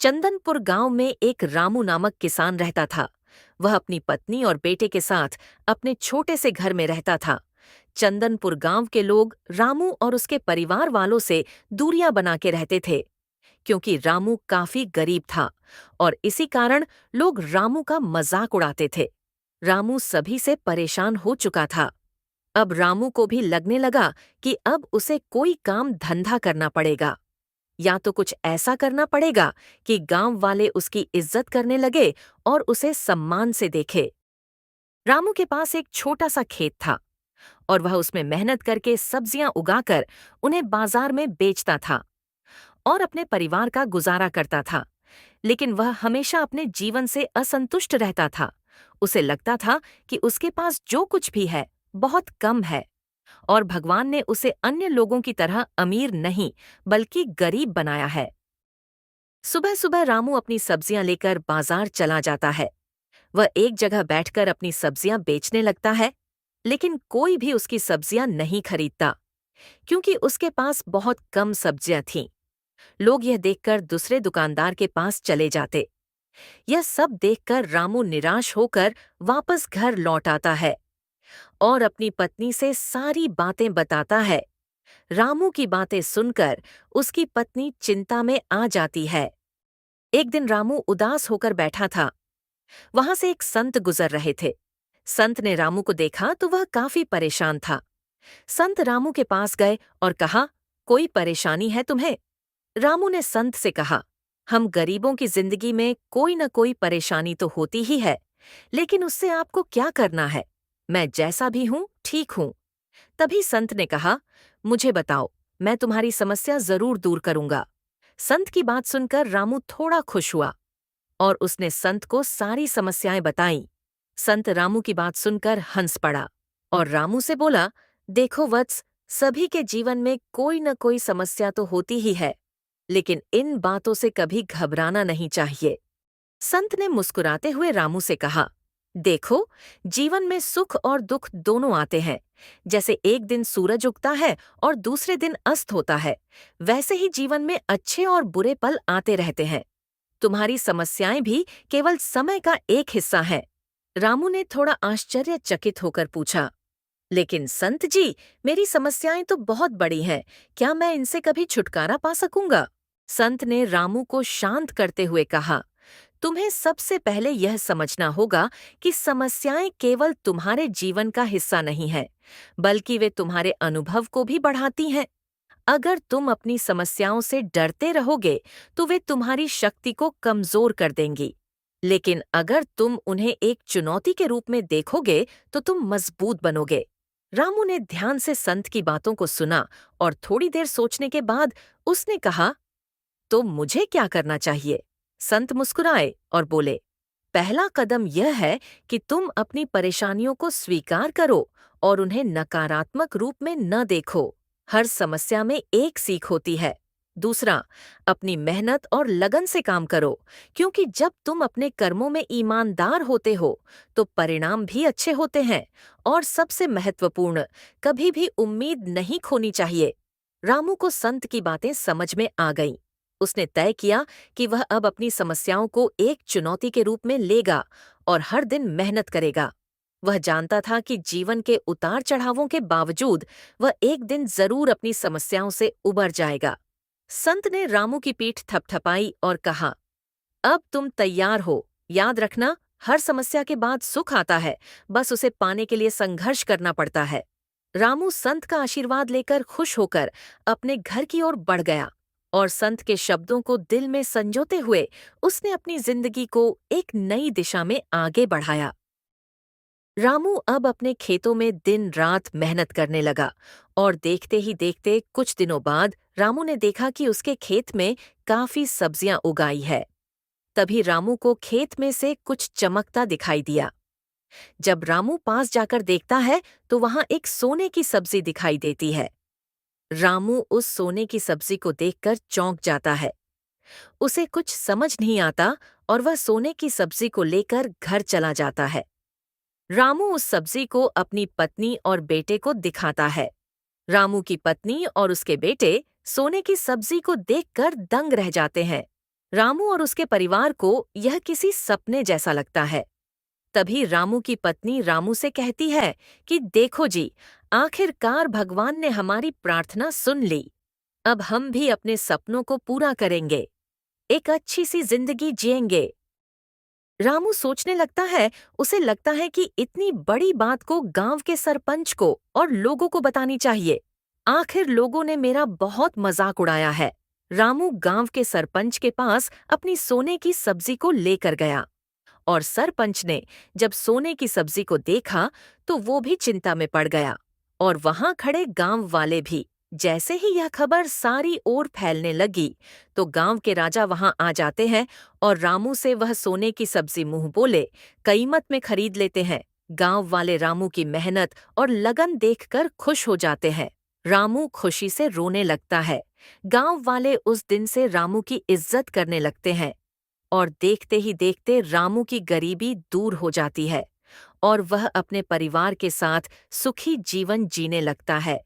चंदनपुर गांव में एक रामू नामक किसान रहता था। वह अपनी पत्नी और बेटे के साथ अपने छोटे से घर में रहता था। चंदनपुर गांव के लोग रामू और उसके परिवार वालों से दूरियां बना के रहते थे, क्योंकि रामू काफी गरीब था और इसी कारण लोग रामू का मजाक उड़ाते थे। रामू सभी से परेशान हो चुका था। अब रामू को भी लगने लगा कि अब उसे कोई काम धंधा करना पड़ेगा, या तो कुछ ऐसा करना पड़ेगा कि गांव वाले उसकी इज्जत करने लगे और उसे सम्मान से देखे। रामू के पास एक छोटा सा खेत था और वह उसमें मेहनत करके सब्जियां उगाकर उन्हें बाजार में बेचता था और अपने परिवार का गुजारा करता था। लेकिन वह हमेशा अपने जीवन से असंतुष्ट रहता था। उसे लगता था कि उसके पास जो कुछ भी है बहुत कम है और भगवान ने उसे अन्य लोगों की तरह अमीर नहीं बल्कि गरीब बनाया है। सुबह सुबह रामू अपनी सब्जियां लेकर बाजार चला जाता है। वह एक जगह बैठकर अपनी सब्जियां बेचने लगता है, लेकिन कोई भी उसकी सब्जियां नहीं खरीदता, क्योंकि उसके पास बहुत कम सब्जियां थीं। लोग यह देखकर दूसरे दुकानदार के पास चले जाते। यह सब देखकर रामू निराश होकर वापस घर लौट आता है और अपनी पत्नी से सारी बातें बताता है। रामू की बातें सुनकर उसकी पत्नी चिंता में आ जाती है। एक दिन रामू उदास होकर बैठा था। वहां से एक संत गुजर रहे थे। संत ने रामू को देखा तो वह काफी परेशान था। संत रामू के पास गए और कहा, कोई परेशानी है तुम्हें? रामू ने संत से कहा, हम गरीबों की जिंदगी में कोई न कोई परेशानी तो होती ही है, लेकिन उससे आपको क्या करना है? मैं जैसा भी हूं ठीक हूं। तभी संत ने कहा, मुझे बताओ, मैं तुम्हारी समस्या जरूर दूर करूंगा। संत की बात सुनकर रामू थोड़ा खुश हुआ और उसने संत को सारी समस्याएं बताईं। संत रामू की बात सुनकर हंस पड़ा और रामू से बोला, देखो वत्स, सभी के जीवन में कोई न कोई समस्या तो होती ही है, लेकिन इन बातों से कभी घबराना नहीं चाहिए। संत ने मुस्कुराते हुए रामू से कहा, देखो, जीवन में सुख और दुख दोनों आते हैं। जैसे एक दिन सूरज उगता है और दूसरे दिन अस्त होता है, वैसे ही जीवन में अच्छे और बुरे पल आते रहते हैं। तुम्हारी समस्याएं भी केवल समय का एक हिस्सा हैं। रामू ने थोड़ा आश्चर्यचकित होकर पूछा, लेकिन संत जी, मेरी समस्याएं तो बहुत बड़ी हैं, क्या मैं इनसे कभी छुटकारा पा सकूंगा? संत ने रामू को शांत करते हुए कहा, तुम्हें सबसे पहले यह समझना होगा कि समस्याएं केवल तुम्हारे जीवन का हिस्सा नहीं है, बल्कि वे तुम्हारे अनुभव को भी बढ़ाती हैं। अगर तुम अपनी समस्याओं से डरते रहोगे तो वे तुम्हारी शक्ति को कमजोर कर देंगी, लेकिन अगर तुम उन्हें एक चुनौती के रूप में देखोगे तो तुम मजबूत बनोगे। रामू ने ध्यान से संत की बातों को सुना और थोड़ी देर सोचने के बाद उसने कहा, तो मुझे क्या करना चाहिए? संत मुस्कुराए और बोले, पहला कदम यह है कि तुम अपनी परेशानियों को स्वीकार करो और उन्हें नकारात्मक रूप में न देखो। हर समस्या में एक सीख होती है। दूसरा, अपनी मेहनत और लगन से काम करो, क्योंकि जब तुम अपने कर्मों में ईमानदार होते हो तो परिणाम भी अच्छे होते हैं। और सबसे महत्वपूर्ण, कभी भी उम्मीद नहीं खोनी चाहिए। रामू को संत की बातें समझ में आ गईं। उसने तय किया कि वह अब अपनी समस्याओं को एक चुनौती के रूप में लेगा और हर दिन मेहनत करेगा। वह जानता था कि जीवन के उतार चढ़ावों के बावजूद वह एक दिन जरूर अपनी समस्याओं से उबर जाएगा। संत ने रामू की पीठ थपथपाई और कहा, अब तुम तैयार हो। याद रखना, हर समस्या के बाद सुख आता है, बस उसे पाने के लिए संघर्ष करना पड़ता है। रामू संत का आशीर्वाद लेकर खुश होकर अपने घर की ओर बढ़ गया और संत के शब्दों को दिल में संजोते हुए उसने अपनी जिंदगी को एक नई दिशा में आगे बढ़ाया। रामू अब अपने खेतों में दिन रात मेहनत करने लगा और देखते ही देखते कुछ दिनों बाद रामू ने देखा कि उसके खेत में काफी सब्जियां उगाई है। तभी रामू को खेत में से कुछ चमकता दिखाई दिया। जब रामू पास जाकर देखता है तो वहां एक सोने की सब्जी दिखाई देती है। रामू उस सोने की सब्जी को देखकर चौंक जाता है। उसे कुछ समझ नहीं आता और वह सोने की सब्जी को लेकर घर चला जाता है। रामू उस सब्जी को अपनी पत्नी और बेटे को दिखाता है। रामू की पत्नी और उसके बेटे सोने की सब्जी को देखकर दंग रह जाते हैं। रामू और उसके परिवार को यह किसी सपने जैसा लगता है। तभी रामू की पत्नी रामू से कहती है कि देखो जी, आखिरकार भगवान ने हमारी प्रार्थना सुन ली। अब हम भी अपने सपनों को पूरा करेंगे, एक अच्छी सी जिंदगी जिएंगे। रामू सोचने लगता है, उसे लगता है कि इतनी बड़ी बात को गांव के सरपंच को और लोगों को बतानी चाहिए। आखिर लोगों ने मेरा बहुत मजाक उड़ाया है। रामू गांव के सरपंच के पास अपनी सोने की सब्जी को लेकर गया और सरपंच ने जब सोने की सब्जी को देखा तो वो भी चिंता में पड़ गया और वहां खड़े गांव वाले भी। जैसे ही यह खबर सारी ओर फैलने लगी तो गांव के राजा वहां आ जाते हैं और रामू से वह सोने की सब्जी मुंह बोले कीमत में खरीद लेते हैं। गांव वाले रामू की मेहनत और लगन देखकर खुश हो जाते हैं। रामू खुशी से रोने लगता है। गांव वाले उस दिन से रामू की इज्जत करने लगते हैं और देखते ही देखते रामू की गरीबी दूर हो जाती है और वह अपने परिवार के साथ सुखी जीवन जीने लगता है।